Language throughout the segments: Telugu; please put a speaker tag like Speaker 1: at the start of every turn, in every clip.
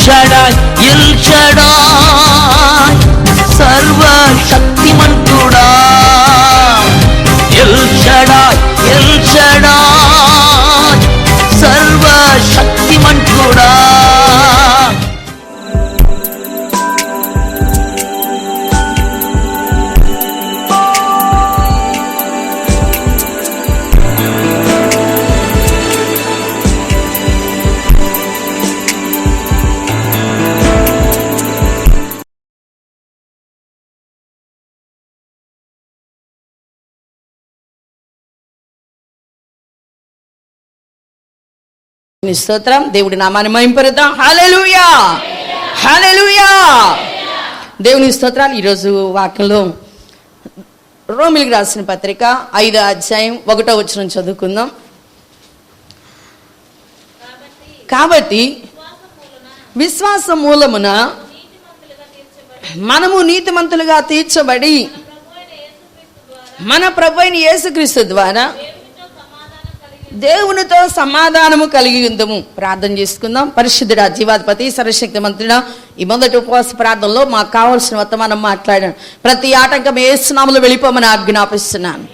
Speaker 1: షడాయ్ ఎల్ షడాయ్ సర్వశక్తిమంతుడా ఎల్ షడాయ్ సర్వశక్తిమంతుడా.
Speaker 2: స్తోత్రం. దేవుడి నామాన్ని మహింపరుద్దాం. హల్లెలూయా హల్లెలూయా. దేవుని స్తోత్రాలు. ఈరోజు వాక్యంలో రోమీయులకు రాసిన పత్రిక 5వ అధ్యాయం 1వ వచనం చదువుకుందాం. కాబట్టి విశ్వాస మూలమున మనము నీతిమంతులుగా తీర్చబడి మన ప్రభువైన యేసుక్రీస్తు ద్వారా దేవునితో సమాధానము కలిగి ఉందము. ప్రార్థన చేసుకుందాం. పరిశుద్ధుడా, జీవాధిపతి, సర్వశక్తి మంత్రుడా, ఈ మొదటి ఉపవాస ప్రార్థనలో మాకు కావాల్సిన వర్తమానం మాట్లాడాను. ప్రతి ఆటంకం యేసు నామములో వెళ్ళిపోమని ఆజ్ఞాపిస్తున్నాను.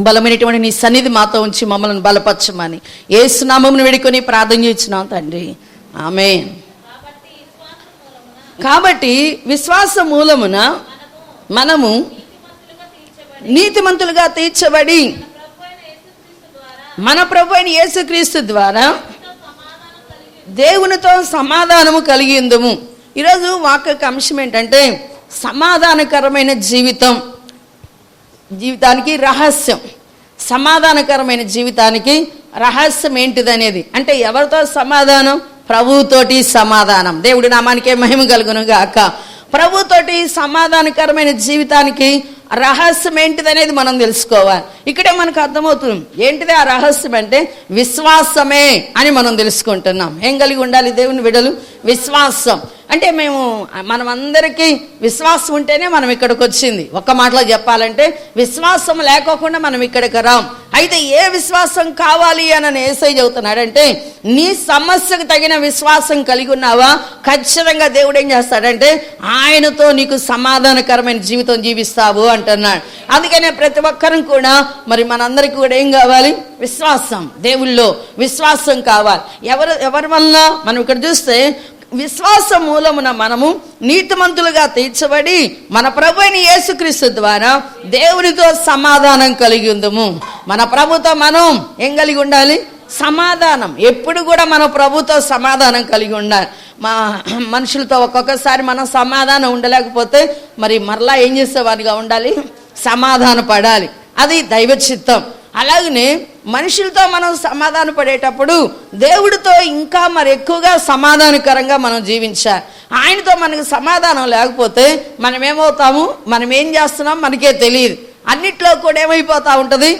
Speaker 2: బలమైనటువంటి నీ సన్నిధి మాతో ఉంచి మమ్మల్ని బలపరచమని యేసు నామమును వేడుకొని ప్రార్థన చేస్తున్నాం తండ్రి, ఆమేన్. కాబట్టి విశ్వాస మూలమున మనము నీతిమంతులుగా తీర్చబడి మన ప్రభువైన యేసుక్రీస్తు ద్వారా దేవునితో సమాధానము కలిగి ఉందము. ఈరోజు వాక్య అంశం ఏంటంటే సమాధానకరమైన జీవితానికి రహస్యం. సమాధానకరమైన జీవితానికి రహస్యం ఏంటిదనేది అంటే ఎవరితో సమాధానం? ప్రభువుతోటి సమాధానం. దేవుడి నామానికే మహిమ కలుగును గాక. ప్రభుతోటి సమాధానకరమైన జీవితానికి రహస్యం ఏంటిదనేది మనం తెలుసుకోవాలి. ఇక్కడే మనకు అర్థమవుతుంది ఏంటిది ఆ రహస్యం అంటే విశ్వాసమే అని మనం తెలుసుకుంటున్నాం. ఏం కలిగి ఉండాలి దేవుని బిడ్డలు? విశ్వాసం. అంటే మనం అందరికీ విశ్వాసం ఉంటేనే మనం ఇక్కడికి వచ్చింది. ఒక్క మాటలో చెప్పాలంటే విశ్వాసం లేకోకుండా మనం ఇక్కడికి రాం. అయితే ఏ విశ్వాసం కావాలి అని యేసయ్య చెబుతున్నాడంటే నీ సమస్యకు తగిన విశ్వాసం కలిగి ఉన్నావా, ఖచ్చితంగా దేవుడు ఏం చేస్తాడంటే ఆయనతో నీకు సమాధానకరమైన జీవితం జీవిస్తావు అంటున్నాడు. అందుకనే ప్రతి ఒక్కరం కూడా మరి మనందరికీ కూడా ఏం కావాలి? విశ్వాసం. దేవుళ్ళో విశ్వాసం కావాలి. ఎవరి వల్ల మనం ఇక్కడ చూస్తే విశ్వాస మూలమున మనము నీతిమంతులుగా తీర్చబడి మన ప్రభువైన యేసుక్రీస్తు ద్వారా దేవునితో సమాధానం కలిగి ఉందము. మన ప్రభుతో మనం ఏం కలిగి ఉండాలి? సమాధానం. ఎప్పుడు కూడా మన ప్రభుతో సమాధానం కలిగి ఉండాలి. మనుషులతో ఒక్కొక్కసారి మనం సమాధానం ఉండలేకపోతే మరి మరలా ఏం చేసేవారిగా ఉండాలి? సమాధాన పడాలి. అది దైవ చిత్తం. అలాగనే మనుషులతో మనం సమాధాన పడేటప్పుడు దేవుడితో ఇంకా మరి ఎక్కువగా సమాధానకరంగా మనం జీవించాలి. ఆయనతో మనకు సమాధానం లేకపోతే మనం ఏమవుతాము? మనం ఏం చేస్తున్నాం మనకే తెలియదు. అన్నిట్లో కూడా ఏమైపోతూ ఉంటుంది?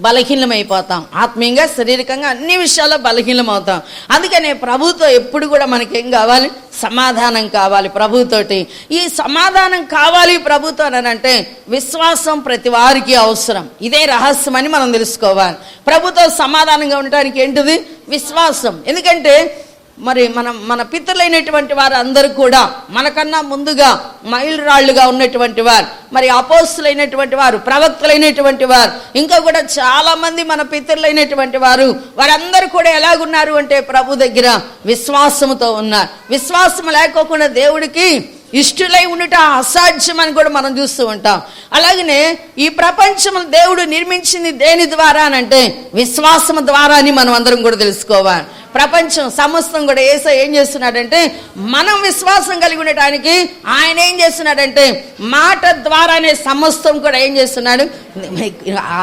Speaker 2: బలహీనమైపోతాం. ఆత్మీయంగా, శారీరకంగా అన్ని విషయాల్లో బలహీనం అవుతాం. అందుకనే ప్రభుతో ఎప్పుడు కూడా మనకేం కావాలి? సమాధానం కావాలి ప్రభుతోటి. ఈ సమాధానం కావాలి ప్రభుతో అంటే విశ్వాసం ప్రతి వారికి అవసరం. ఇదే రహస్యం అని మనం తెలుసుకోవాలి. ప్రభుతో సమాధానంగా ఉండటానికి ఏంటిది? విశ్వాసం. ఎందుకంటే మరి మన పితరులైనటువంటి వారు అందరూ కూడా మనకన్నా ముందుగా మైలురాళ్లుగా ఉన్నటువంటి వారు, మరి అపోస్తులైనటువంటి వారు, ప్రవక్తలైనటువంటి వారు, ఇంకా కూడా చాలా మంది మన పితరులైనటువంటి వారు, వారందరూ కూడా ఎలాగున్నారు అంటే ప్రభు దగ్గర విశ్వాసముతో ఉన్నారు. విశ్వాసం లేకోకుండా దేవుడికి ఇష్టలై ఉండట అసాధ్యం అని కూడా మనం చూస్తూ ఉంటాం. అలాగనే ఈ ప్రపంచం దేవుడు నిర్మించింది దేని ద్వారా అంటే విశ్వాసం ద్వారా అని మనం అందరం కూడా తెలుసుకోవాలి. ప్రపంచం సమస్తం కూడా యేసయ్య ఏం చేస్తున్నాడంటే మనం విశ్వాసం కలిగి ఉండటానికి ఆయన ఏం చేస్తున్నాడంటే మాట ద్వారానే సమస్తం కూడా ఏం చేస్తున్నాడు?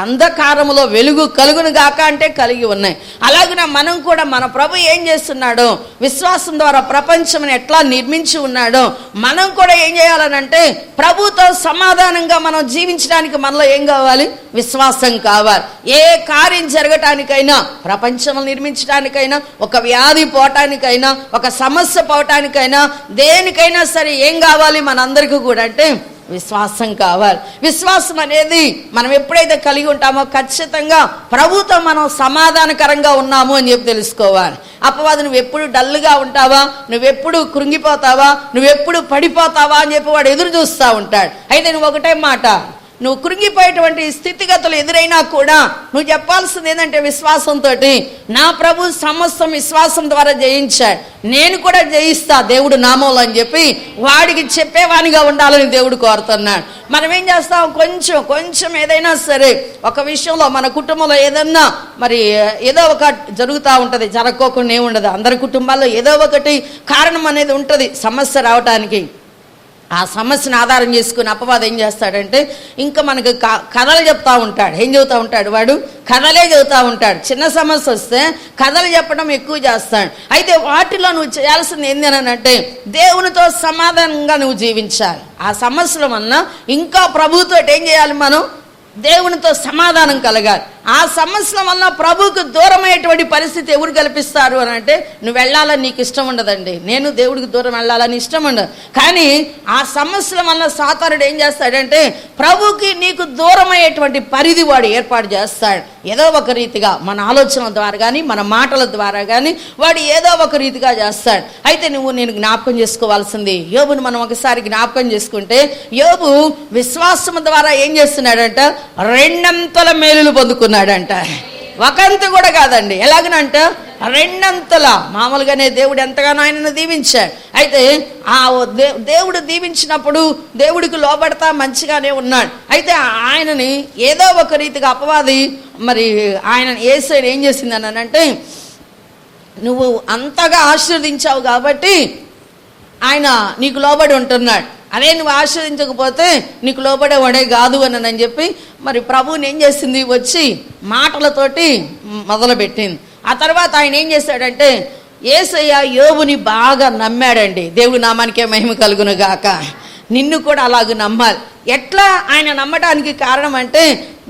Speaker 2: అంధకారంలో వెలుగు కలుగును గాక అంటే కలిగి ఉన్నాయి. అలాగే మనం కూడా మన ప్రభు ఏం చేస్తున్నాడో విశ్వాసం ద్వారా ప్రపంచం ఎట్లా నిర్మించి ఉన్నాడో మనం కూడా ఏం చేయాలనంటే ప్రభుతో సమాధానంగా మనం జీవించడానికి మనలో ఏం కావాలి? విశ్వాసం కావాలి. ఏ కార్యం జరగటానికైనా, ప్రపంచం నిర్మించడానికైనా, ఒక వ్యాధి పోవటానికైనా, ఒక సమస్య పోవటానికైనా, దేనికైనా సరే ఏం కావాలి మనందరికీ కూడా అంటే విశ్వాసం కావాలి. విశ్వాసం అనేది మనం ఎప్పుడైతే కలిగి ఉంటామో ఖచ్చితంగా ప్రభుతో మనం సమాధానకరంగా ఉన్నాము అని చెప్పి తెలుసుకోవాలి. అపవాది నువ్వెప్పుడు డల్గా ఉంటావా, నువ్వెప్పుడు కృంగిపోతావా, నువ్వెప్పుడు పడిపోతావా అని చెప్పి వాడు ఎదురు చూస్తూ ఉంటాడు. అయితే నువ్వు ఒకటే మాట, నువ్వు కృంగిపోయేటువంటి స్థితిగతులు ఎదురైనా కూడా నువ్వు చెప్పాల్సింది ఏంటంటే విశ్వాసంతో, నా ప్రభు సమస్తం విశ్వాసం ద్వారా జయించాడు, నేను కూడా జయిస్తా దేవుడు నామంలో అని చెప్పి వాడికి చెప్పేవానిగా ఉండాలని దేవుడు కోరుతున్నాడు. మనం ఏం చేస్తాం, కొంచెం ఏదైనా సరే ఒక విషయంలో మన కుటుంబంలో ఏదన్నా మరి ఏదో ఒక జరుగుతూ ఉంటుంది, జరగకోకుండా ఏముండదు. అందరి కుటుంబాల్లో ఏదో ఒకటి కారణం అనేది ఉంటుంది సమస్య రావటానికి. ఆ సమస్యను ఆధారం చేసుకుని అపవాది ఏం చేస్తాడంటే ఇంకా మనకు కథలు చెప్తా ఉంటాడు. ఏం చెబుతూ ఉంటాడు వాడు? కథలే చెబుతూ ఉంటాడు. చిన్న సమస్య వస్తే కథలు చెప్పడం ఎక్కువ చేస్తాడు. అయితే వాటిలో నువ్వు చేయాల్సింది ఏంది అని అంటే దేవునితో సమాధానంగా నువ్వు జీవించాలి. ఆ సమస్యల వలన ఇంకా ప్రభువుతో ఏం చేయాలి, మనం దేవునితో సమాధానం కలగాలి. ఆ సమస్యల వల్ల ప్రభువుకు దూరమయ్యేటువంటి పరిస్థితి ఎవరు కల్పిస్తారు అని అంటే నువ్వు వెళ్ళాలని నీకు ఇష్టం ఉండదండి, నేను దేవుడికి దూరం వెళ్ళాలని ఇష్టం ఉండదు. కానీ ఆ సమస్యల వల్ల సాతానుడు ఏం చేస్తాడంటే ప్రభువుకి నీకు దూరమయ్యేటువంటి పరిధి వాడు ఏర్పాటు చేస్తాడు. ఏదో ఒక రీతిగా మన ఆలోచనల ద్వారా కానీ మన మాటల ద్వారా కానీ వాడు ఏదో ఒక రీతిగా చేస్తాడు. అయితే నేను జ్ఞాపకం చేసుకోవాల్సింది యోబును మనం ఒకసారి జ్ఞాపకం చేసుకుంటే, యోబు విశ్వాసం ద్వారా ఏం చేస్తున్నాడంట, 2 మేలులు పొందుకున్నాడంట. ఒకంత కూడా కాదండి, ఎలాగనంట 2 మామూలుగానే దేవుడు ఎంతగానో ఆయనను దీవించాడు. అయితే ఆ దేవుడు దీవించినప్పుడు దేవుడికి లోబడతా మంచిగానే ఉన్నాడు. అయితే ఆయనని ఏదో ఒక రీతిగా అపవాది మరి ఆయన యేసయ్యను ఏం చేసిందని అంటే, నువ్వు అంతగా ఆశీర్వదించావు కాబట్టి ఆయన నీకు లోబడి ఉంటున్నాడు, అదే నువ్వు ఆశ్రయించకపోతే నీకు లోబడేవాడే కాదు అని చెప్పి మరి ప్రభువుని ఏం చేసింది, వచ్చి మాటలతోటి మొదలుపెట్టింది. ఆ తర్వాత ఆయన ఏం చేశాడంటే యేసయ్య యోబుని బాగా నమ్మాడండి. దేవుడి నామానికే మహిమ కలుగును గాక. నిన్ను కూడా అలాగ నమ్మాలి. ఎట్లా ఆయన నమ్మడానికి కారణం అంటే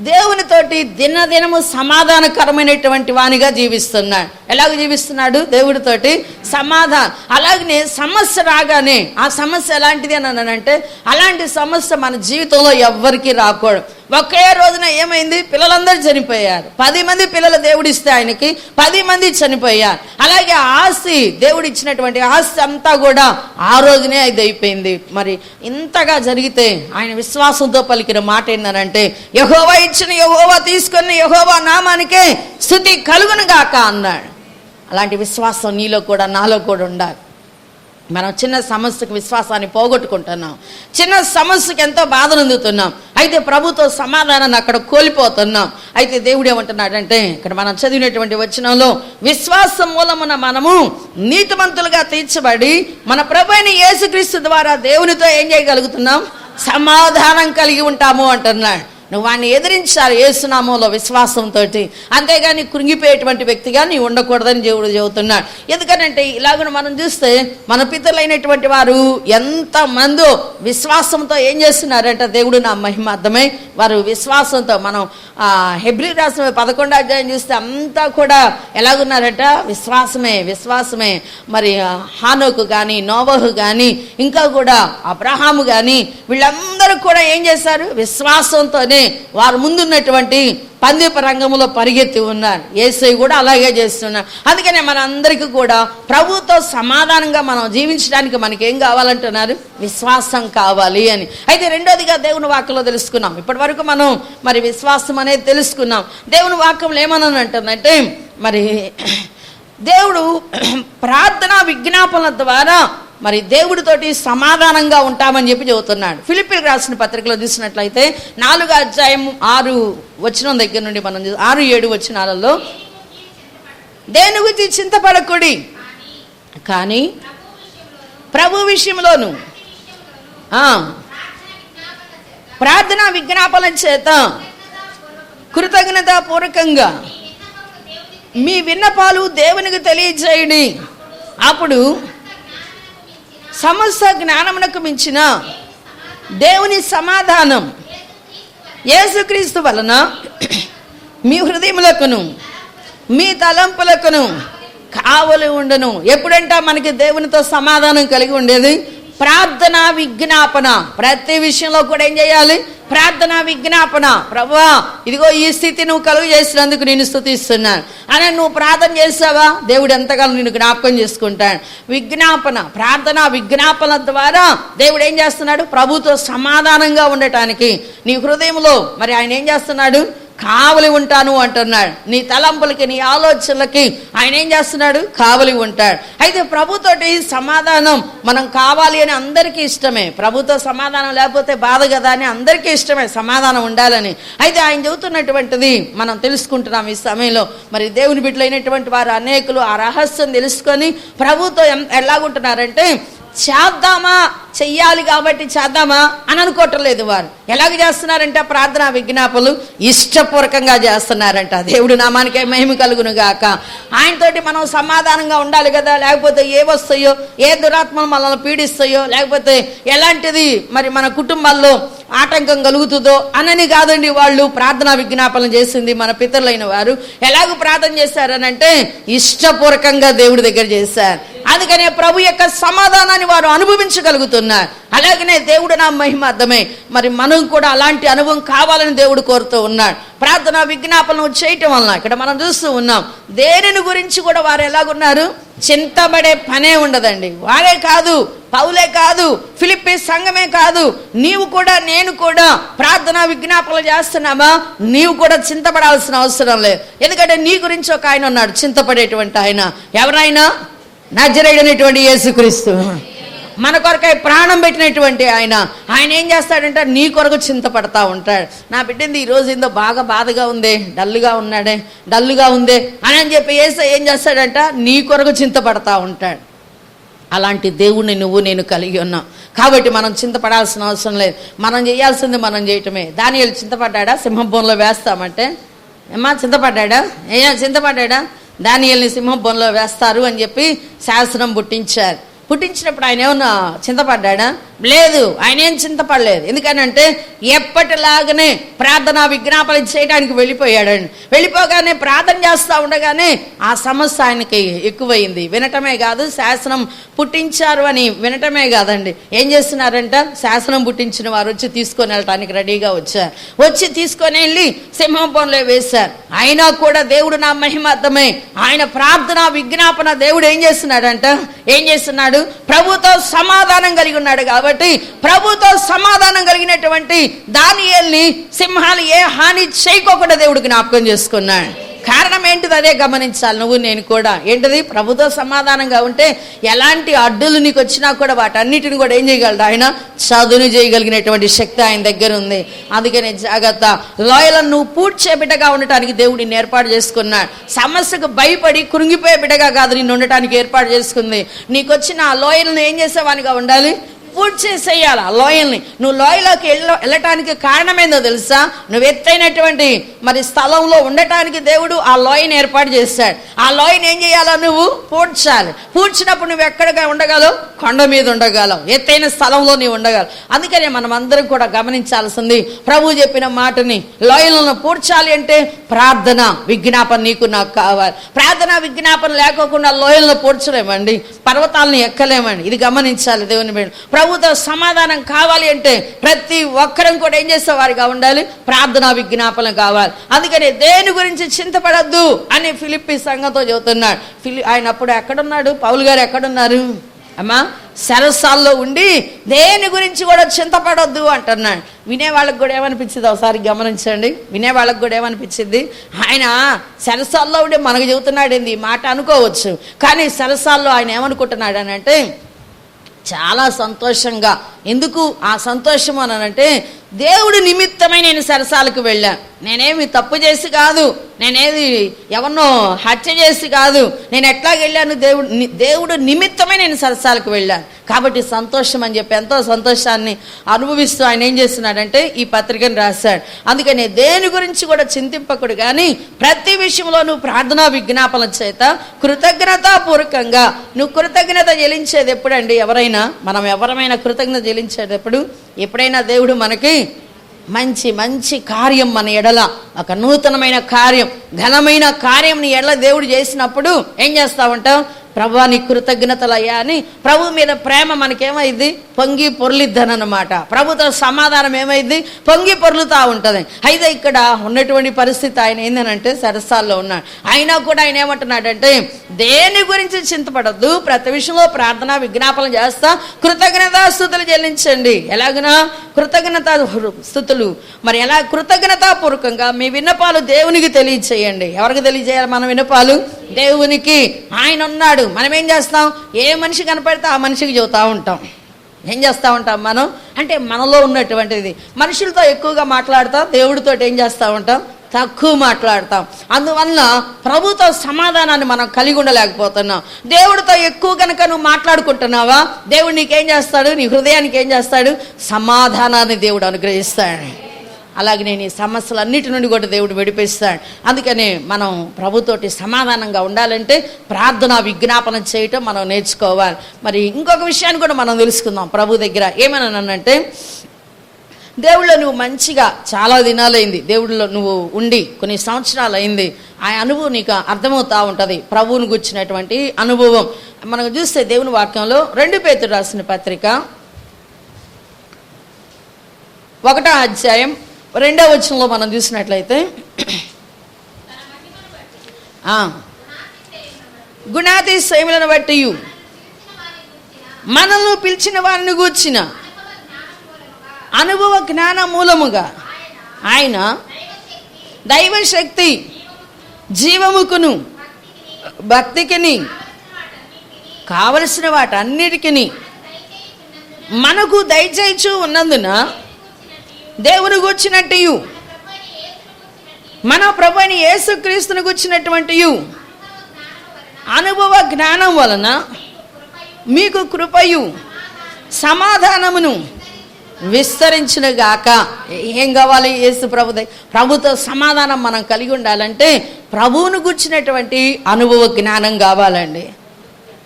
Speaker 2: దేవునితోటి దినదినము సమాధానకరమైనటువంటి వానిగా జీవిస్తున్నాడు. ఎలాగ జీవిస్తున్నాడు? దేవుడితోటి సమాధానం. అలాగనే సమస్య రాగానే ఆ సమస్య ఎలాంటిది అని అంటే అలాంటి సమస్య మన జీవితంలో ఎవ్వరికీ రాకూడదు. ఒకే రోజున ఏమైంది, పిల్లలందరూ చనిపోయారు. 10 మంది పిల్లలు దేవుడిస్తే ఆయనకి 10 మంది చనిపోయారు. అలాగే ఆస్తి, దేవుడు ఇచ్చినటువంటి ఆస్తి అంతా కూడా ఆ రోజునే అది అయిపోయింది. మరి ఇంతగా జరిగితే ఆయన విశ్వాసంతో పలికిన మాట ఏంటంటే, యెహోవా ఇచ్చిన యెహోవా తీసుకున్న యెహోవా నామానికే స్తుతి కలుగును గాక అన్నాడు. అలాంటి విశ్వాసం నీలో కూడా నాలో కూడా ఉండాలి. మనం చిన్న సమస్యకు విశ్వాసాన్ని పోగొట్టుకుంటున్నాం, చిన్న సమస్యకు ఎంతో బాధ పొందుతున్నాం. అయితే ప్రభుతో సమాధానాన్ని అక్కడ కోల్పోతున్నాం. అయితే దేవుడు ఏమంటున్నాడంటే ఇక్కడ మనం చదివినటువంటి వచనంలో, విశ్వాసం మూలమున మనము నీతిమంతులుగా తీర్చబడి మన ప్రభువైన యేసుక్రీస్తు ద్వారా దేవునితో ఏం చేయగలుగుతున్నాం, సమాధానం కలిగి ఉంటాము అంటున్నాడు. నువ్వు వాడిని ఎదిరించాలి యేసునామంలో విశ్వాసంతో, అంతేగాని కృంగిపోయేటువంటి వ్యక్తిగా నీవు ఉండకూడదని దేవుడు చెబుతున్నాడు. ఎందుకనంటే ఇలాగ మనం చూస్తే మన పితరులైనటువంటి వారు ఎంతమందో విశ్వాసంతో ఏం చేస్తున్నారంటే దేవుడు నా మహిమార్థమై వారు విశ్వాసంతో, మనం హెబ్రీ రాసిన 11వ అధ్యాయం చూస్తే అంతా కూడా ఎలాగున్నారట, విశ్వాసమే. మరి హానోకు కానీ, నోవహు కానీ, ఇంకా కూడా అబ్రహాము కానీ వీళ్ళందరూ కూడా ఏం చేశారు, విశ్వాసంతోనే వారు ముందున్నటువంటి పందెపు రంగంలో పరిగెత్తి ఉన్నారు. యేసయ్య కూడా అలాగే చేస్తున్నారు. అందుకనే మన అందరికీ కూడా ప్రభుతో సమాధానంగా మనం జీవించడానికి మనకి ఏం కావాలంటున్నారు, విశ్వాసం కావాలి అని. అయితే రెండోదిగా దేవుని వాక్యంలో తెలుసుకున్నాం. ఇప్పటి వరకు మనం మరి విశ్వాసం అనేది తెలుసుకున్నాం. దేవుని వాక్యంలో ఏమని అంటుందంటే, మరి దేవుడు ప్రార్థనా విజ్ఞాపనల ద్వారా మరి దేవుడితోటి సమాధానంగా ఉంటామని చెప్పి చెబుతున్నాడు. ఫిలిప్పీలకు రాసిన పత్రికలో చూసినట్లయితే 4వ అధ్యాయం 6 వచనం దగ్గర నుండి మనం 6-7 వచనాలలో, దేని గురించి చింతపడకుడి కానీ ప్రభు విషయంలోను ప్రార్థనా విజ్ఞాపన చేత కృతజ్ఞతా పూర్వకంగా మీ విన్నపాలు దేవునికి తెలియజేయండి. అప్పుడు సమస్త జ్ఞానమునకు మించిన దేవుని సమాధానం యేసుక్రీస్తు వలన మీ హృదయములకును మీ తలంపులకును కావలి ఉండను. ఎప్పుడంటే మనకి దేవునితో సమాధానం కలిగి ఉండేది, ప్రార్థన విజ్ఞాపన. ప్రతి విషయంలో కూడా ఏం చేయాలి? ప్రార్థన విజ్ఞాపన. ప్రభువా, ఇదిగో ఈ స్థితి నువ్వు కలుగు చేసినందుకు నేను స్తుతిస్తున్నాను అని నువ్వు ప్రార్థన చేసావా, దేవుడు ఎంతగానో నిన్ను జ్ఞాపకం చేసుకుంటాడు. విజ్ఞాపన, ప్రార్థన విజ్ఞాపన ద్వారా దేవుడు ఏం చేస్తున్నాడు? ప్రభుతో సమాధానంగా ఉండటానికి నీ హృదయంలో మరి ఆయన ఏం చేస్తున్నాడు? కావలి ఉంటాను అంటున్నాడు. నీ తలంపులకి, నీ ఆలోచనలకి ఆయన ఏం చేస్తున్నాడు? కావలి ఉంటాడు. అయితే ప్రభుతోటి సమాధానం మనం కావాలి అని అందరికీ ఇష్టమే. ప్రభుతో సమాధానం లేకపోతే బాధ కదా అని అందరికీ ఇష్టమే సమాధానం ఉండాలని. అయితే ఆయన చెబుతున్నటువంటిది మనం తెలుసుకుంటున్నాం ఈ సమయంలో. మరి దేవుని బిడ్డలైనటువంటి వారు అనేకులు ఆ రహస్యం తెలుసుకొని ప్రభుతో ఎలాగుంటున్నారంటే, చేద్దామా, చెయ్యాలి కాబట్టి చేద్దామా అని అనుకోవటం లేదు. వారు ఎలాగ చేస్తున్నారంటే ప్రార్థన విజ్ఞాపనలు ఇష్టపూర్వకంగా చేస్తున్నారంట. దేవుడు నామానికే మహిమ కలుగును గాక. ఆయనతోటి మనం సమాధానంగా ఉండాలి కదా, లేకపోతే ఏ వస్తాయో, ఏ దురాత్మలు మనల్ని పీడిస్తాయో, లేకపోతే ఎలాంటిది మరి మన కుటుంబాల్లో ఆటంకం కలుగుతుందో అనని కాదండి వాళ్ళు ప్రార్థనా విజ్ఞాపనలు చేసింది. మన పితరులైన వారు ఎలాగ ప్రార్థన చేశారనంటే ఇష్టపూర్వకంగా దేవుడి దగ్గర చేశారు. అందుకనే ప్రభు యొక్క సమాధానాన్ని వారు అనుభవించగలుగుతున్నారు. అలాగనే దేవుడు నా మహిమార్థమే మరి మనం కూడా అలాంటి అనుభవం కావాలని దేవుడు కోరుతూ ఉన్నాడు. ప్రార్థన విజ్ఞాపనలు చేయటం వలన ఇక్కడ మనం చూస్తూ ఉన్నాం. దేనిని గురించి కూడా వారు ఎలాగున్నారు? చింతపడే పనే ఉండదండి. వారే కాదు, పౌలే కాదు, ఫిలిప్పీ సంఘమే కాదు, నీవు కూడా నేను కూడా ప్రార్థన విజ్ఞాపనలు చేస్తున్నామా, నీవు కూడా చింతపడాల్సిన అవసరం లేదు. ఎందుకంటే నీ గురించి ఒక ఆయన ఉన్నాడు, చింతపడేటువంటి ఆయన. ఎవరైనా? నజరేయుడైనటువంటి యేసుక్రీస్తు. మన కొరకై ప్రాణం పెట్టినటువంటి ఆయన. ఆయన ఏం చేస్తాడంటే నీ కొరకు చింతపడతా ఉంటాడు. నా బిడ్డది ఈరోజు ఏందో బాగా బాధగా ఉందే, డల్లుగా ఉందే అని చెప్పి యేసయ్య ఏం చేస్తాడంట? నీ కొరకు చింతపడతా ఉంటాడు. అలాంటి దేవుణ్ణి నువ్వు నేను కలిగి ఉన్నాం కాబట్టి మనం చింతపడాల్సిన అవసరం లేదు. మనం చేయాల్సింది మనం చేయటమే. దానియేలు చింతపడ్డా? సింహం బోన్లో వేస్తామంటే ఏమా చింతపడ్డా? దానియేలుని సింహం బోన్లో వేస్తారు అని చెప్పి శాసనం పుట్టించినప్పుడు ఆయన ఏమన్నా చింతపడ్డా? లేదు, ఆయన ఏం చింతపడలేదు. ఎందుకనంటే ఎప్పటిలాగానే ప్రార్థన విజ్ఞాపన చేయడానికి వెళ్ళిపోయాడండి. వెళ్ళిపోగానే ప్రార్థన చేస్తూ ఉండగానే ఆ సమస్య ఆయనకి ఎక్కువైంది. వినటమే కాదు, శాసనం పుట్టించారు అని వినటమే కాదండి, ఏం చేస్తున్నారంట? శాసనం పుట్టించిన వారు వచ్చి తీసుకొని వెళ్ళటానికి రెడీగా వచ్చి తీసుకొని వెళ్ళి సింహంలో వేశారు. అయినా కూడా దేవుడు నా మహిమార్థమే ఆయన ప్రార్థన విజ్ఞాపన దేవుడు ఏం చేస్తున్నాడు? ప్రభుతో సమాధానం కలిగి ఉన్నాడు. కాబట్టి ప్రభుతో సమాధానం కలిగినటువంటి దానియేలుని సింహాలు ఏ హాని చేయకోకుండా దేవుడు జ్ఞాపకం చేసుకున్నాడు. కారణం ఏంటిది? అదే గమనించాలి నువ్వు నేను కూడా. ఏంటిది? ప్రభుతో సమాధానంగా ఉంటే ఎలాంటి అడ్డులు నీకు వచ్చినా కూడా వాటన్నిటిని కూడా ఏం చేయగలడు? ఆయన చదును చేయగలిగినటువంటి శక్తి ఆయన దగ్గర ఉంది. అందుకనే జాగ్రత్త. లోయలను నువ్వు పూడ్చే బిడ్డగా ఉండటానికి దేవుడిని ఏర్పాటు చేసుకున్నాడు. సమస్యకు భయపడి కృంగిపోయే బిడ్డగా కాదు నిన్ను ఉండటానికి ఏర్పాటు చేసుకుంది. నీకు వచ్చిన ఆ లోయలను ఏం చేసేవానిగా ఉండాలి? పూర్తి చేసేయాలి ఆ లోయల్ని. నువ్వు లోయలోకి వెళ్ళటానికి కారణమేందో తెలుసా? నువ్వు ఎత్తైనటువంటి మరి స్థలంలో ఉండటానికి దేవుడు ఆ లోయని ఏర్పాటు చేశాడు. ఆ లోయని ఏం చేయాలా? నువ్వు పూడ్చాలి. పూడ్చినప్పుడు నువ్వు ఎక్కడగా ఉండగలవు? కొండ మీద ఉండగలవు, ఎత్తైన స్థలంలో నీవు ఉండగలవు. అందుకనే మనం అందరం కూడా గమనించాల్సింది, ప్రభు చెప్పిన మాటని లోయలను పూడ్చాలి అంటే ప్రార్థన విజ్ఞాపన నీకు నాకు కావాలి. ప్రార్థన విజ్ఞాపన లేకోకుండా లోయలను పూడ్చలేమండి, పర్వతాలను ఎక్కలేమండి. ఇది గమనించాలి దేవుని బిడ్డ. ప్రభుతో సమాధానం కావాలి అంటే ప్రతి ఒక్కరం కూడా ఏం చేసేవారిగా ఉండాలి? ప్రార్థనా విజ్ఞాపన కావాలి. అందుకని దేని గురించి చింతపడద్దు అని ఫిలిప్పీ సంఘంతో చెబుతున్నాడు. ఆయన అప్పుడు ఎక్కడున్నాడు? పౌలు గారు ఎక్కడున్నారు? అమ్మా, సరసాల్లో ఉండి దేని గురించి కూడా చింతపడొద్దు అంటున్నాడు. వినేవాళ్ళకి కూడా ఏమనిపించింది? ఒకసారి గమనించండి. వినేవాళ్ళకి కూడా ఏమనిపించింది? ఆయన సరసాల్లో ఉండి మనకు చెబుతున్నాడు ఏంది ఈ మాట అనుకోవచ్చు, కానీ సరసాల్లో ఆయన ఏమనుకుంటున్నాడు అని అంటే చాలా సంతోషంగా. ఎందుకు ఆ సంతోషం అని అంటే దేవుడి నిమిత్తమై నేను సరసాలకు వెళ్ళాను. నేనేమి తప్పు చేసి కాదు, నేనేది ఎవరినో హత్య చేసి కాదు, నేను ఎట్లాగ వెళ్ళాను? దేవుడు నిమిత్తమై నేను సరసాలకు వెళ్ళాను కాబట్టి సంతోషం అని చెప్పి ఎంతో సంతోషాన్ని అనుభవిస్తూ ఆయన ఏం చేస్తున్నాడంటే ఈ పత్రికను రాశాడు. అందుకని దేని గురించి కూడా చింతింపకుడు, కానీ ప్రతి విషయంలో నువ్వు ప్రార్థనా విజ్ఞాపన చేత కృతజ్ఞతాపూర్వకంగా నువ్వు కృతజ్ఞత చెల్లించేది ఎప్పుడండి? మనం ఎవరైనా కృతజ్ఞత చెల్లించేటప్పుడు ఎప్పుడైనా దేవుడు మనకి మంచి కార్యం మన ఎడల, ఒక నూతనమైన కార్యం, ఘనమైన కార్యం నీ ఎడల దేవుడు చేసినప్పుడు ఏం చేస్తా ఉంటాం? ప్రభువా నీ కృతజ్ఞతలయ్యా అని ప్రభు మీద ప్రేమ మనకేమైంది, పొంగి పొర్లిద్దనమాట. ప్రభుతో సమాధానం ఏమైంది, పొంగి పొర్లుతూ ఉంటుంది. అయితే ఇక్కడ ఉన్నటువంటి పరిస్థితి ఆయన ఏందనంటే సరసాల్లో ఉన్నాడు. అయినా కూడా ఆయన ఏమంటున్నాడంటే దేని గురించి చింతపడద్దు, ప్రతి విషయంలో ప్రార్థన విజ్ఞాపన చేస్తా కృతజ్ఞతా స్తుతులు చెల్లించండి. ఎలాగనా కృతజ్ఞతా స్తుతులు, మరి ఎలా కృతజ్ఞతాపూర్వకంగా మీ విన్నపాలు దేవునికి తెలియచేయండి. ఎవరికి తెలియజేయాలి మన విన్నపాలు? దేవునికి. ఆయన ఉన్నాడు. మనం ఏం చేస్తాం, ఏ మనిషి కనపడితే ఆ మనిషికి చెబుతూ ఉంటాం. ఏం చేస్తూ ఉంటాం మనం అంటే మనలో ఉన్నటువంటిది. మనుషులతో ఎక్కువగా మాట్లాడతాం, దేవుడితో ఏం చేస్తూ ఉంటాం, తక్కువ మాట్లాడతాం. అందువల్ల ప్రభుతో సమాధానాన్ని మనం కలిగి ఉండలేకపోతున్నాం. దేవుడితో ఎక్కువ కనుక నువ్వు మాట్లాడుకుంటున్నావా, దేవుడు నీకేం చేస్తాడు, నీ హృదయానికి ఏం చేస్తాడు, సమాధానాన్ని దేవుడు అనుగ్రహిస్తాడు. అలాగే నేను ఈ సమస్యలన్నిటి నుండి కూడా దేవుడు విడిపిస్తాడు. అందుకని మనం ప్రభుతోటి సమాధానంగా ఉండాలంటే ప్రార్థన విజ్ఞాపన చేయటం మనం నేర్చుకోవాలి. మరి ఇంకొక విషయాన్ని కూడా మనం తెలుసుకుందాం ప్రభు దగ్గర. ఏమన్నానంటే దేవుళ్ళో నువ్వు మంచిగా చాలా దినాలైంది, దేవుడిలో నువ్వు ఉండి కొన్ని సంవత్సరాలు అయింది. ఆ అనుభవం నీకు అర్థమవుతూ ఉంటుంది, ప్రభువుని గుర్చినటువంటి అనుభవం. మనం చూస్తే దేవుని వాక్యంలో 2 పేతురు రాసిన పత్రిక 1వ అధ్యాయం 2వ వచనంలో మనం చూసినట్లయితే గుణాతిశయములను బట్టి మనల్ని పిలిచిన వారిని గూర్చిన అనుభవ జ్ఞాన మూలముగా ఆయన దైవశక్తి జీవముకును భక్తికిని కావలసిన వాటన్నిటికీ మనకు దయచేయచ్చు ఉన్నందున దేవుని గూర్చినట్టు మన ప్రభు అయిన యేసుక్రీస్తుని గూర్చినటువంటి అనుభవ జ్ఞానం వలన మీకు కృపయు సమాధానమును విస్తరించునుగాక. ఏం కావాలి? యేసు ప్రభుతో సమాధానం మనం కలిగి ఉండాలంటే ప్రభువును గూర్చినటువంటి అనుభవ జ్ఞానం కావాలండి.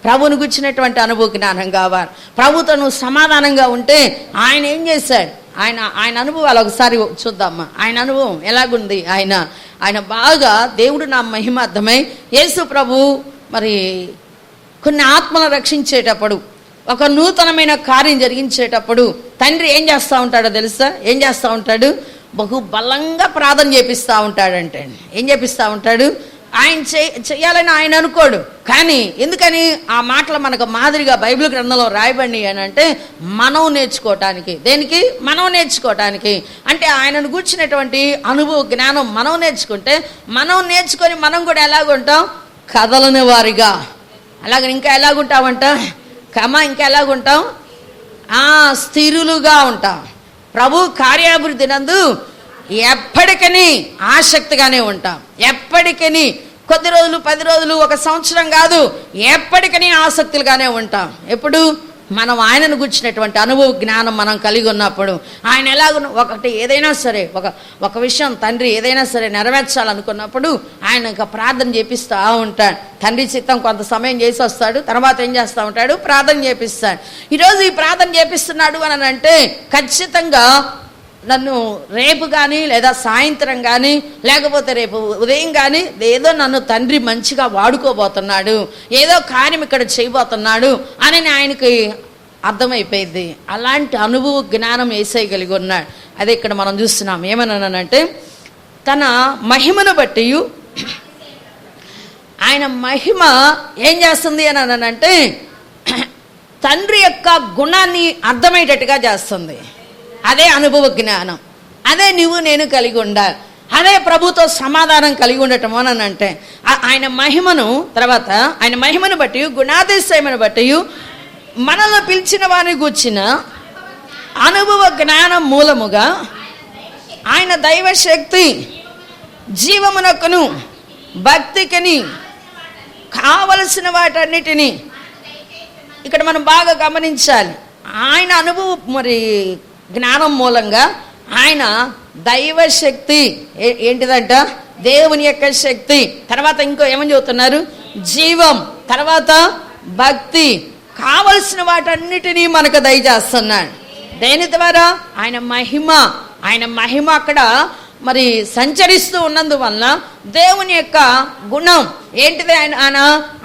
Speaker 2: ప్రభువును గుర్చినటువంటి అనుభవ జ్ఞానం కావాలి. ప్రభుతో నువ్వు సమాధానంగా ఉంటే ఆయన ఏం చేశాడు, ఆయన అనుభవాలు ఒకసారి చూద్దామా. ఆయన అనుభవం ఎలాగుంది? ఆయన బాగా దేవుడు నా మహిమార్థమై యేసు ప్రభు మరి కొన్ని ఆత్మలను రక్షించేటప్పుడు, ఒక నూతనమైన కార్యం జరిగించేటప్పుడు తండ్రి ఏం చేస్తూ ఉంటాడో తెలుసా? ఏం చేస్తూ ఉంటాడు? బహు బలంగా ప్రార్థన చేపిస్తూ ఉంటాడంటే. ఏం చేపిస్తూ ఉంటాడు? ఆయన చేయాలని ఆయన అనుకోడు, కానీ ఎందుకని ఆ మాటలు మనకు మాదిరిగా బైబిల్ గ్రంథంలో రాయబడి అని అంటే మనం నేర్చుకోవటానికి. దేనికి? మనం నేర్చుకోవటానికి. అంటే ఆయనను గూర్చినటువంటి అనుభవ జ్ఞానం మనం నేర్చుకుంటే, మనం నేర్చుకొని మనం కూడా ఎలాగుంటాం? కదలని వారిగా. అలాగే ఇంకా ఎలాగుంటామంట? ఇంకా ఎలాగుంటాం? స్థిరులుగా ఉంటాం. ప్రభు కార్యాభివృద్ధి నందు ఎప్పటికీ ఆసక్తిగానే ఉంటాం. ఎప్పటికీ కొద్ది రోజులు, 10 రోజులు, 1 సంవత్సరం కాదు, ఎప్పటికీ ఆసక్తులుగానే ఉంటాం. ఎప్పుడు? మనం ఆయనను గుర్చినటువంటి అనుభవ జ్ఞానం మనం కలిగి ఉన్నప్పుడు. ఆయన ఒకటి ఏదైనా సరే, ఒక విషయం తండ్రి ఏదైనా సరే నెరవేర్చాలనుకున్నప్పుడు ఆయన ఇంకా ప్రార్థన చేపిస్తూ ఉంటాడు. తండ్రి చిత్తం కొంత సమయం చేసి వస్తాడు, తర్వాత ఏం చేస్తూ ఉంటాడు? ప్రార్థన చేపిస్తాడు. ఈరోజు ఈ ప్రార్థన చేపిస్తున్నాడు అని అంటే ఖచ్చితంగా నన్ను రేపు కానీ, లేదా సాయంత్రం కానీ, లేకపోతే రేపు ఉదయం కానీ ఏదో నన్ను తండ్రి మంచిగా వాడుకోబోతున్నాడు, ఏదో కార్యం ఇక్కడ చేయబోతున్నాడు అని ఆయనకి అర్థమైపోయింది. అలాంటి అనుభవ జ్ఞానం యేసయ్య కలిగి ఉన్నాడు. అదే ఇక్కడ మనం చూస్తున్నాం. ఏమన్నానంటే తన మహిమను బట్టి ఆయన మహిమ ఏం చేస్తుంది అని అనంటే తండ్రి యొక్క గుణాన్ని అర్థమయ్యేటట్టుగా చేస్తుంది. అదే అనుభవ జ్ఞానం. అదే నువ్వు నేను కలిగి ఉండాలి. అదే ప్రభుతో సమాధానం కలిగి ఉండటం అని అంటే ఆయన మహిమను, తర్వాత ఆయన మహిమను బట్టి, గుణాతిశయమును బట్టి మనల్ని పిలిచిన వారిని గూర్చిన అనుభవ జ్ఞానం మూలముగా ఆయన దైవశక్తి జీవమునకును భక్తికిని కావలసిన వాటన్నిటినీ ఇక్కడ మనం బాగా గమనించాలి. ఆయన అనుభవం మరి జ్ఞానం మూలంగా ఆయన దైవశక్తి ఏంటిదంట? దేవుని యొక్క శక్తి. తర్వాత ఇంకో ఏమని చెబుతున్నారు? జీవం, తర్వాత భక్తి, కావలసిన వాటన్నిటినీ మనకు దయచేస్తున్నాడు. దేని ద్వారా? ఆయన మహిమ అక్కడ మరి సంచరిస్తూ ఉన్నందువలన దేవుని యొక్క గుణం, ఏంటిది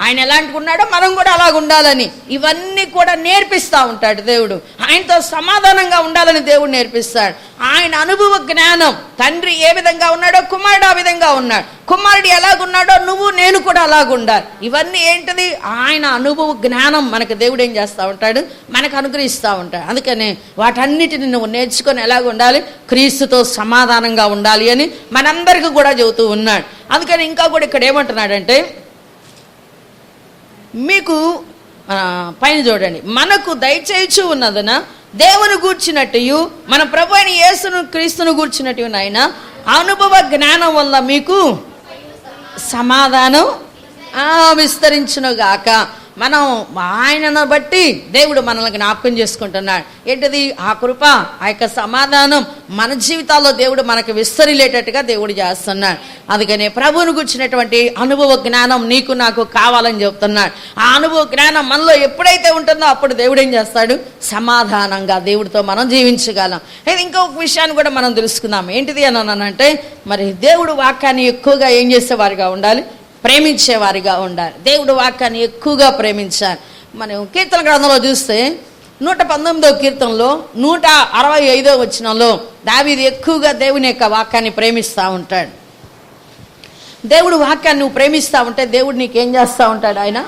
Speaker 2: ఆయన ఎలాంటి ఉన్నాడో మనం కూడా అలాగ ఉండాలని ఇవన్నీ కూడా నేర్పిస్తూ ఉంటాడు దేవుడు. ఆయనతో సమాధానంగా ఉండాలని దేవుడు నేర్పిస్తాడు. ఆయన అనుభవ జ్ఞానం, తండ్రి ఏ విధంగా ఉన్నాడో కుమారుడు ఆ విధంగా ఉన్నాడు, కుమారుడు ఎలాగున్నాడో నువ్వు నేను కూడా అలాగుండాలి. ఇవన్నీ ఏంటిది? ఆయన అనుభవ జ్ఞానం మనకు దేవుడు ఏం చేస్తూ ఉంటాడు, మనకు అనుగ్రహిస్తూ ఉంటాడు. అందుకని వాటన్నిటిని నువ్వు నేర్చుకొని ఎలాగ ఉండాలి, క్రీస్తుతో సమాధానంగా ఉండాలి అని మనందరికీ కూడా చెబుతూ ఉన్నాడు. అందుకని ఇంకా కూడా ఇక్కడ ఏమంటున్నాడంటే, మీకు పైన చూడండి, మనకు దయచేయచ్చు ఉన్నదన దేవుని గూర్చినట్టు మన ప్రభు అయిన యేసును క్రీస్తును గూర్చినట్టు ఆయన అనుభవ జ్ఞానం వల్ల మీకు సమాధానం విస్తరించునుగాక. మనం ఆయనను బట్టి దేవుడు మనల్ని జ్ఞాపకం చేసుకుంటున్నాడు. ఏంటిది? ఆ కృప, ఆ యొక్క సమాధానం మన జీవితాల్లో దేవుడు మనకు విస్తరిలేటట్టుగా దేవుడు చేస్తున్నాడు. అందుకని ప్రభువును గుర్చినటువంటి అనుభవ జ్ఞానం నీకు నాకు కావాలని చెప్తున్నాడు. ఆ అనుభవ జ్ఞానం మనలో ఎప్పుడైతే ఉంటుందో అప్పుడు దేవుడు ఏం చేస్తాడు, సమాధానంగా దేవుడితో మనం జీవించగలం. ఇది ఇంకొక విషయాన్ని కూడా మనం తెలుసుకుందాం. ఏంటిది అని అంటే, మరి దేవుడు వాక్యాన్ని ఎక్కువగా ఏం చేసేవారిగా ఉండాలి, ప్రేమించేవారిగా ఉండాలి. దేవుడు వాక్యాన్ని ఎక్కువగా ప్రేమించాలి. మనం కీర్తన గ్రంథంలో చూస్తే 119వ కీర్తనలో 165వ వచనంలో దావీదు ఎక్కువగా దేవుని యొక్క వాక్యాన్ని ప్రేమిస్తూ ఉంటాడు. దేవుడు వాక్యాన్ని నువ్వు ప్రేమిస్తూ ఉంటే దేవుడు నీకేం చేస్తూ ఉంటాడు, ఆయన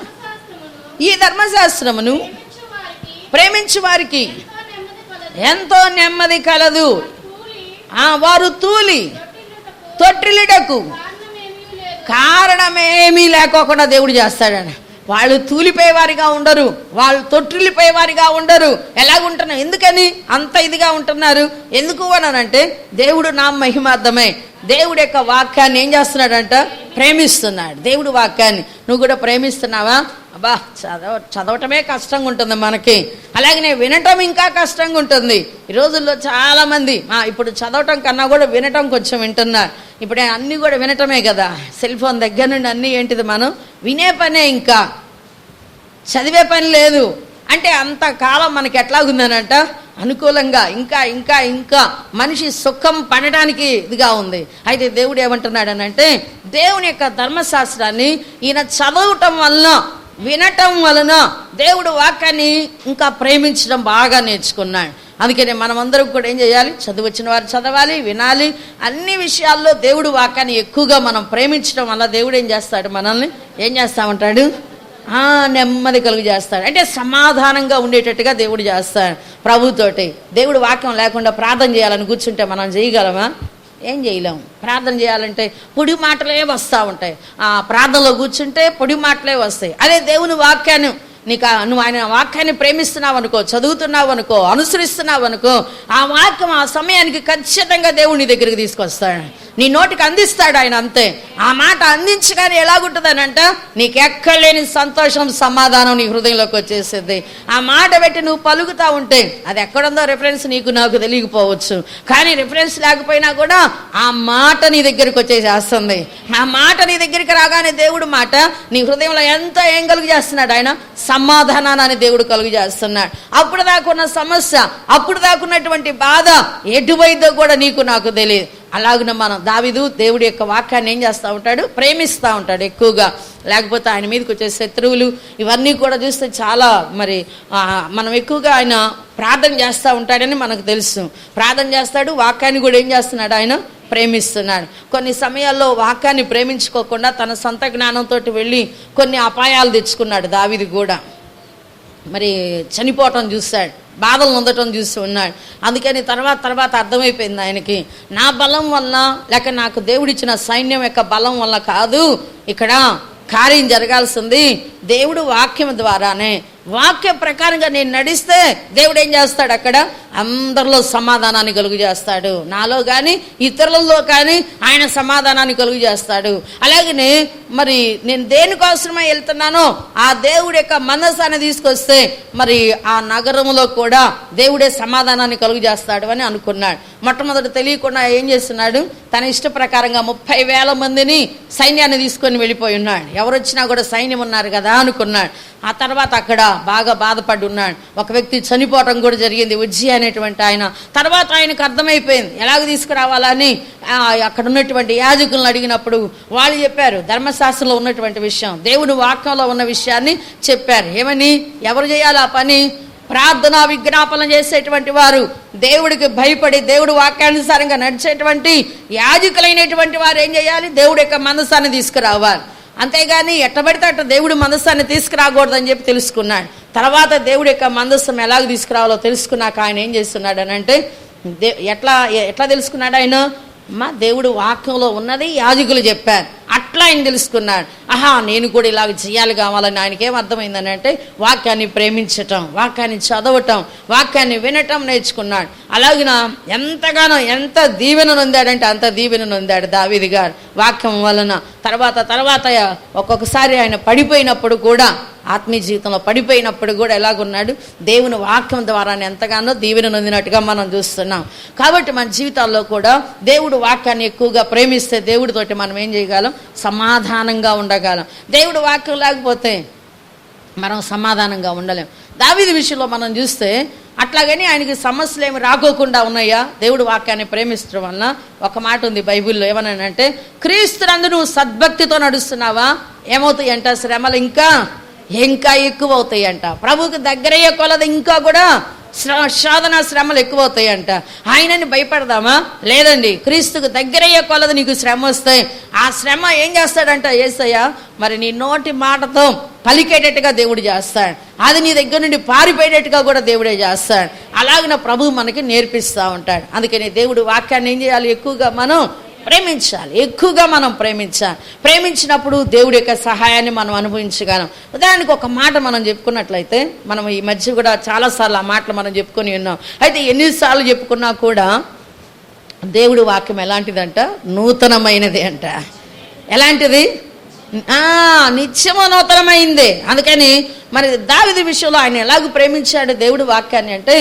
Speaker 2: ఈ ధర్మశాస్త్రమును ప్రేమించు వారికి ఎంతో నెమ్మది కలదు, వారు తూలి తొట్టిల్లుటకు కారణమేమీ లేకోకుండా దేవుడు చేస్తాడని. వాళ్ళు తూలిపోయేవారిగా ఉండరు, వాళ్ళు తొట్టిల్లిపోయేవారిగా ఉండరు. ఎలాగుంటున్నారు? ఎందుకని అంత ఇదిగా ఉంటున్నారు? ఎందుకు అనంటే దేవుడు నా మహిమార్థమే దేవుడి యొక్క వాక్యాన్ని ఏం చేస్తున్నాడంట, ప్రేమిస్తున్నాడు. దేవుడు వాక్యాన్ని నువ్వు కూడా ప్రేమిస్తున్నావా? అబ్బా చదవటమే కష్టంగా ఉంటుంది మనకి, అలాగనే వినటం ఇంకా కష్టంగా ఉంటుంది. ఈ రోజుల్లో చాలామంది ఇప్పుడు చదవటం కన్నా కూడా వినటం కొంచెం వింటున్నారు. ఇప్పుడు అన్నీ కూడా వినటమే కదా, సెల్ ఫోన్ దగ్గర నుండి అన్నీ ఏంటిది, మనం వినే పనే, ఇంకా చదివే పని లేదు. అంటే అంతకాలం మనకి ఎట్లాగుందనంట, అనుకూలంగా ఇంకా ఇంకా ఇంకా మనిషి సుఖం పడడానికి ఇదిగా ఉంది. అయితే దేవుడు ఏమంటున్నాడనంటే, దేవుని యొక్క ధర్మశాస్త్రాన్ని ఈయన చదవటం వలన, వినటం వలన దేవుడు వాక్యాన్ని ఇంకా ప్రేమించడం బాగా నేర్చుకున్నాడు. అందుకనే మనమందరం కూడా ఏం చేయాలి, చదువు వచ్చిన వారు చదవాలి, వినాలి. అన్ని విషయాల్లో దేవుడు వాక్యాన్ని ఎక్కువగా మనం ప్రేమించడం వల్ల దేవుడు ఏం చేస్తాడు, మనల్ని ఏం చేస్తామంటాడు, నెమ్మది కలుగు చేస్తాడు. అంటే సమాధానంగా ఉండేటట్టుగా దేవుడు చేస్తాడు ప్రభుతోటి. దేవుడు వాక్యం లేకుండా ప్రార్థన చేయాలని కూర్చుంటే మనం చేయగలమా? ఏం చేయలేము. ప్రార్థన చేయాలంటే పొడి మాటలే వస్తూ ఉంటాయి. ప్రార్థనలో కూర్చుంటే పొడి మాటలే వస్తాయి. అదే దేవుని వాక్యాన్ని నువ్వు ఆయన వాక్యాన్ని ప్రేమిస్తున్నావు అనుకో, చదువుతున్నావు అనుకో, అనుసరిస్తున్నావు అనుకో, ఆ వాక్యం ఆ సమయానికి ఖచ్చితంగా దేవుడు నీ దగ్గరికి తీసుకొస్తాడు, నీ నోటికి అందిస్తాడు ఆయన. అంతే. ఆ మాట అందించగానే ఎలాగుంటుందని అంట, నీకు ఎక్కడలేని సంతోషం, సమాధానం నీ హృదయంలోకి వచ్చేసేది. ఆ మాట పెట్టి నువ్వు పలుకుతా ఉంటే అది ఎక్కడుందో రెఫరెన్స్ నీకు నాకు తెలియకపోవచ్చు, కానీ రెఫరెన్స్ లేకపోయినా కూడా ఆ మాట నీ దగ్గరికి వచ్చేసేస్తుంది. ఆ మాట నీ దగ్గరికి రాగానే దేవుడు మాట నీ హృదయంలో ఎంత ఏం కలుగు చేస్తున్నాడు, ఆయన సమాధానాన్ని దేవుడు కలుగు చేస్తున్నాడు. అప్పుడు దాకున్న సమస్య, అప్పుడు దాకున్నటువంటి బాధ ఎటువైదో కూడా నీకు నాకు తెలియదు. అలాగున మనం దావీదు దేవుడి యొక్క వాక్యాన్ని ఏం చేస్తూ ఉంటాడు, ప్రేమిస్తూ ఉంటాడు ఎక్కువగా. లేకపోతే ఆయన మీదకి వచ్చే శత్రువులు ఇవన్నీ కూడా చూస్తే చాలా మనం ఎక్కువగా ఆయన ప్రార్థన చేస్తూ ఉంటాడని మనకు తెలుసు. ప్రార్థన చేస్తాడు, వాక్యాన్ని కూడా ఏం చేస్తున్నాడు, ఆయన ప్రేమిస్తున్నాడు. కొన్ని సమయాల్లో వాక్యాన్ని ప్రేమించుకోకుండా తన సొంత జ్ఞానంతో వెళ్ళి కొన్ని అపాయాలు తెచ్చుకున్నాడు దావీదు కూడా. చనిపోవటం చూశాడు, బాధలు పొందటం చూసి ఉన్నాడు. అందుకని తర్వాత అర్థమైపోయింది ఆయనకి, నా బలం వల్ల లేక నాకు దేవుడిచ్చిన సైన్యం యొక్క బలం వల్ల కాదు ఇక్కడ కార్యం జరగాల్సింది, దేవుడు వాక్యం ద్వారానే. వాక్య ప్రకారంగా నేను నడిస్తే దేవుడు ఏం చేస్తాడు, అక్కడ అందరిలో సమాధానాన్ని కలుగు చేస్తాడు. నాలో కానీ ఇతరులలో కానీ ఆయన సమాధానాన్ని కలుగు చేస్తాడు. అలాగనే నేను దేనికోసమై వెళ్తున్నానో ఆ దేవుడి యొక్క మనసాన్ని తీసుకొస్తే ఆ నగరంలో కూడా దేవుడే సమాధానాన్ని కలుగు చేస్తాడు అని అనుకున్నాడు. మొట్టమొదటి తెలియకుండా ఏం చేస్తున్నాడు, తన ఇష్ట ప్రకారంగా 30,000 మందిని సైన్యాన్ని తీసుకొని వెళ్ళిపోయి ఉన్నాడు. ఎవరు వచ్చినా కూడా సైన్యం ఉన్నారు కదా అనుకున్నాడు. ఆ తర్వాత అక్కడ బాగా బాధపడి ఉన్నాడు. ఒక వ్యక్తి చనిపోవటం కూడా జరిగింది, ఉజ్జి అనేటువంటి ఆయన. తర్వాత ఆయనకు అర్థమైపోయింది ఎలాగ తీసుకురావాలని. అక్కడ ఉన్నటువంటి యాజకులను అడిగినప్పుడు వాళ్ళు చెప్పారు ధర్మశాస్త్రంలో ఉన్నటువంటి విషయం, దేవుని వాక్యంలో ఉన్న విషయాన్ని చెప్పారు. ఏమని? ఎవరు చేయాలి ఆ పని? ప్రార్థన విజ్ఞాపన చేసేటువంటి వారు, దేవుడికి భయపడి దేవుడు వాక్యానుసారంగా నడిచేటువంటి యాజకులైనటువంటి వారు ఏం చేయాలి? దేవుడి యొక్క మందసాన్ని తీసుకురావాలి. అంతేగాని ఎట్టబడితే అట్ట దేవుడి మందసాన్ని తీసుకురాకూడదని చెప్పి తెలుసుకున్నాడు. తర్వాత దేవుడి యొక్క మందస్సం ఎలాగ తీసుకురావాలో తెలుసుకున్నాక ఆయన ఏం చేస్తున్నాడు అని అంటే, ఎట్లా తెలుసుకున్నాడు ఆయన? దేవుడు వాక్యంలో ఉన్నది యాజకులు చెప్పారు, అట్లా ఆయన తెలుసుకున్నాడు. నేను కూడా ఇలాగ చేయాలి కావాలని ఆయనకేం అర్థమైందని అంటే, వాక్యాన్ని ప్రేమించటం, వాక్యాన్ని చదవటం, వాక్యాన్ని వినటం నేర్చుకున్నాడు. అలాగిన ఎంతగానో ఎంత దీవెన నొందాడంటే అంత దీవెన నొందాడు దావీదు గారు వాక్యం వలన. తర్వాత ఒక్కొక్కసారి ఆయన పడిపోయినప్పుడు కూడా, ఆత్మీయ జీవితంలో పడిపోయినప్పుడు కూడా ఎలాగున్నాడు? దేవుని వాక్యం ద్వారా ఎంతగానో దీవెన నొందినట్టుగా మనం చూస్తున్నాం. కాబట్టి మన జీవితాల్లో కూడా దేవుడు వాక్యాన్ని ఎక్కువగా ప్రేమిస్తే దేవుడితోటి మనం ఏం చేయగలం? సమాధానంగా ఉండగలం. దేవుడు వాక్యం లేకపోతే మనం సమాధానంగా ఉండలేం. దావీదు విషయంలో మనం చూస్తే అట్లాగని ఆయనకి సమస్యలు ఏమి రాకోకుండా ఉన్నాయా? దేవుడు వాక్యాన్ని ప్రేమించడం వలన. ఒక మాట ఉంది బైబిల్లో, ఏమనంటే, క్రీస్తునందు నువ్వు సద్భక్తితో నడుస్తున్నావా, ఏమవుతాయంట? శ్రమలు ఇంకా ఎక్కువ అవుతాయంట. ప్రభువుకి దగ్గరయ్యే కొలది ఇంకా కూడా శోధన శ్రమలు ఎక్కువ అవుతాయంట. ఆయనని భయపడదామా? లేదండి. క్రీస్తుకు దగ్గరయ్యే కొలది నీకు శ్రమ వస్తాయి. ఆ శ్రమ ఏం చేస్తాడంట యేసయ్య? మరి నీ నోటి మాటతో పలికేటట్టుగా దేవుడు చేస్తాడు, అది నీ దగ్గర నుండి పారిపోయేటట్టుగా కూడా దేవుడే చేస్తాడు. అలాగిన ప్రభువు మనకి నేర్పిస్తూ ఉంటాడు. అందుకని దేవుడు వాక్యాన్ని ఏం చేయాలి? ఎక్కువగా మనం ప్రేమించాలి, ఎక్కువగా మనం ప్రేమించాలి. ప్రేమించినప్పుడు దేవుడి యొక్క సహాయాన్ని మనం అనుభవించగలం. ఉదాహరణకు ఒక మాట మనం చెప్పుకున్నట్లయితే, మనం ఈ మధ్య కూడా చాలాసార్లు ఆ మాటలు మనం చెప్పుకొని ఉన్నాం. అయితే ఎన్నిసార్లు చెప్పుకున్నా కూడా దేవుడి వాక్యం ఎలాంటిదంట? నూతనమైనది అంట. ఎలాంటిది? నిత్యము నూతనమైందే. అందుకని మరి దావీదు విషయంలో ఆయన ఎలాగ ప్రేమించాడు దేవుడి వాక్యాన్ని అంటే,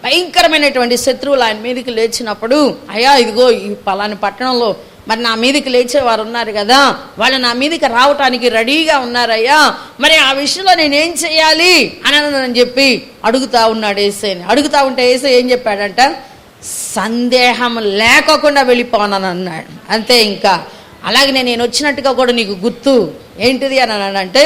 Speaker 2: భయంకరమైనటువంటి శత్రువులు ఆయన మీదకి లేచినప్పుడు, అయ్యా ఇదిగో ఈ పలాని పట్టణంలో మరి నా మీదకి లేచేవారు ఉన్నారు కదా, వాళ్ళు నా మీదకి రావటానికి రెడీగా ఉన్నారయ్యా, మరి ఆ విషయంలో నేనేం చేయాలి అని చెప్పి అడుగుతా ఉన్నాడు యేసయ్యని. అడుగుతా ఉంటే యేసయ్య ఏం చెప్పాడంట? సందేహం లేకోకుండా వెళ్ళిపోనాను అన్నాడు. అంతే. ఇంకా అలాగే నేను వచ్చినట్టుగా కూడా నీకు గుర్తు ఏంటిది అని అంటే,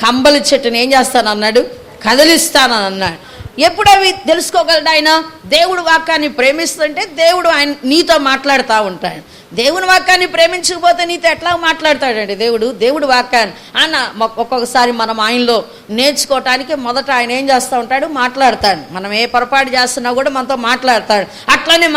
Speaker 2: కంబలి చెట్టుని ఏం చేస్తాను అన్నాడు? కదిలిస్తానని అన్నాడు. ఎప్పుడు అవి తెలుసుకోగలడు ఆయన? దేవుడు వాక్యాన్ని ప్రేమిస్తుంటే దేవుడు ఆయన నీతో మాట్లాడుతూ ఉంటాడు. దేవుని వాక్యాన్ని ప్రేమించకపోతే నీతో ఎట్లా మాట్లాడతాడండి దేవుడు వాక్యాన్ని అన్న. ఒక్కొక్కసారి మనం ఆయనలో నేర్చుకోవటానికి మొదట ఆయన ఏం చేస్తూ ఉంటాడు? మాట్లాడతాడు. మనం ఏ పొరపాటు చేస్తున్నా కూడా మనతో మాట్లాడతాడు. అట్లనే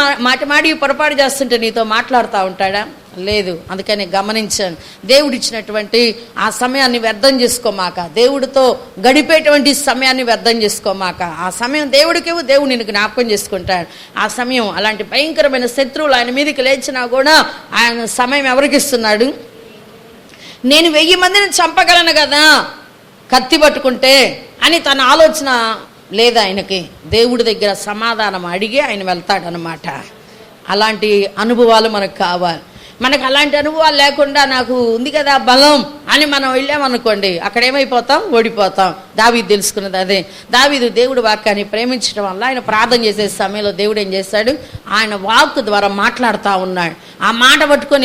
Speaker 2: మాటి పొరపాటు చేస్తుంటే నీతో మాట్లాడుతూ ఉంటాడా? లేదు. అందుకని గమనించాను, దేవుడు ఇచ్చినటువంటి ఆ సమయాన్ని వ్యర్థం చేసుకోమాక, దేవుడితో గడిపేటువంటి సమయాన్ని వ్యర్థం చేసుకోమాక. ఆ సమయం దేవుడికి దేవుడు నిన్ను జ్ఞాపకం చేసుకుంటాడు. ఆ సమయం అలాంటి భయంకరమైన శత్రువులు ఆయన మీదకి లేచినా కూడా ఆయన సమయం ఎవరికి ఇస్తున్నాడు? నేను 1000 మందిని చంపగలను కదా కత్తి పట్టుకుంటే అని తన ఆలోచన లేదు ఆయనకి. దేవుడి దగ్గర సమాధానం అడిగి ఆయన వెళ్తాడనమాట. అలాంటి అనుభవాలు మనకు కావాలి. మనకు అలాంటి అనుభవాలు లేకుండా నాకు ఉంది కదా బలం అని మనం వెళ్ళామనుకోండి, అక్కడ ఏమైపోతాం? ఓడిపోతాం. దావీదు తెలుసుకున్నది అదే. దావీదు దేవుడి వాక్యాన్ని ప్రేమించడం వల్ల ఆయన ప్రార్థన చేసే సమయంలో దేవుడు ఏం చేశాడు? ఆయన వాక్ ద్వారా మాట్లాడుతూ ఉన్నాడు. ఆ మాట పట్టుకొని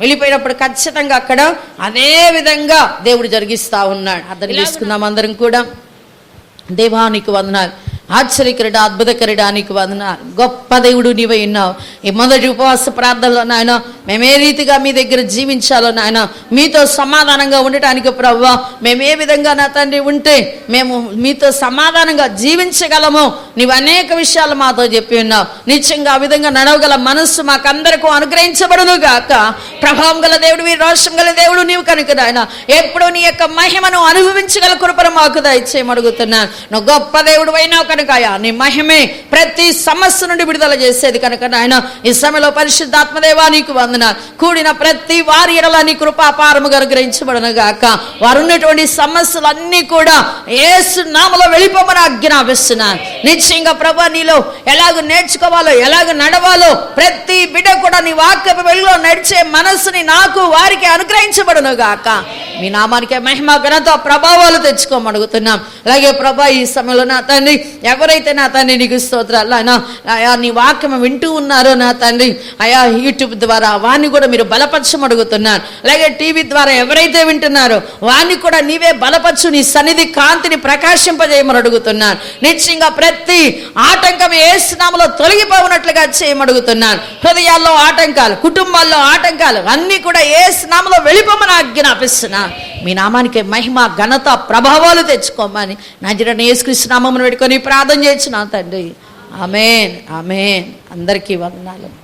Speaker 2: వెళ్ళిపోయినప్పుడు ఖచ్చితంగా అక్కడ అదే విధంగా దేవుడు జరిగిస్తూ ఉన్నాడు. అర్థం చేసుకుందాం అందరం కూడా. దేవానికి వందనాలు, ఆశ్చర్యకరుడా, అద్భుతకరుడా, నీకు వందనాలు. గొప్ప దేవుడు నీవై ఉన్నావు. ఈ మొదటి ఉపవాస ప్రార్థనలో నాయన మేమే రీతిగా మీ దగ్గర జీవించాలో నాయన, మీతో సమాధానంగా ఉండటానికి ప్రభువా మేము ఏ విధంగా నా తండ్రి ఉంటే మేము మీతో సమాధానంగా జీవించగలమో నీవు అనేక విషయాలు మాతో చెప్పి ఉన్నావు. నిత్యంగా ఆ విధంగా నడవగల మనస్సు మాకందరికీ అనుగ్రహించబడును గాక. ప్రభావం గల దేవుడు, రోషం గల దేవుడు నీవు కనుక నాయన ఎప్పుడు నీ యొక్క మహిమను అనుభవించగల కృపను మాకు దయచేయమడుగుతున్నాను. నువ్వు గొప్ప దేవుడు అయినావు కనుక అయ్యా నీ మహిమే ప్రతి సమస్య నుండి విడుదల చేసేది కనుక నాయన ఈ సమయంలో పరిశుద్ధాత్మదేవా నీకు వందనాలు. కూడిన ప్రతి వారి ఎడల నీ కృపాపారముగా అనుగ్రహించబడును గాక. వారు ఉన్నటువంటి సమస్యలన్నీ కూడా యేసు నామములో వెళ్ళిపోమని ఆజ్ఞాపిస్తున్నాను. నిశ్చయంగా ప్రభా నీలో ఎలాగ నేర్చుకోవాలో ఎలాగ నడవాలో ప్రతి బిడ్డ కూడా నీ వాక్యపు వెలుగులో నడిచే మనస్సుని నాకు వారికి అనుగ్రహించబడును గాక. మీ నామానికే మహిమ ఘనత ప్రభావాలు తెచ్చుకోమడుగుతున్నాం. అలాగే ప్రభా ఈ సమయంలో నా తండ్రి ఎవరైతే నా తండ్రి నీకు స్తోత్రాలు అయా నీ వాక్యం వింటూ ఉన్నారో నా తండ్రి అయా యూట్యూబ్ ద్వారా వారిని కూడా మీరు బలపరచమడుగుతున్నారు. అలాగే టీవీ ద్వారా ఎవరైతే వింటున్నారో వారిని కూడా నీవే బలపరచు, నీ సన్నిధి కాంతిని ప్రకాశింపజేయమని అడుగుతున్నాను. నిశ్చయంగా ప్రతి ఆటంకం యేసు నామములో తొలగిపోవునట్లుగా చేయమడుగుతున్నాను. హృదయాల్లో ఆటంకాలు, కుటుంబాల్లో ఆటంకాలు అన్నీ కూడా యేసు నామములో వెళ్ళిపోమని ఆజ్ఞాపిస్తున్నాను. మీ నామానికి మహిమ ఘనత ప్రభావాలు తెచ్చుకోమని నజరేయుడైన యేసుక్రీస్తు నామమున పెట్టుకొని ప్రార్థన చేస్తున్నాను తండ్రి. ఆమేన్ ఆమేన్. అందరికీ వందనాలు.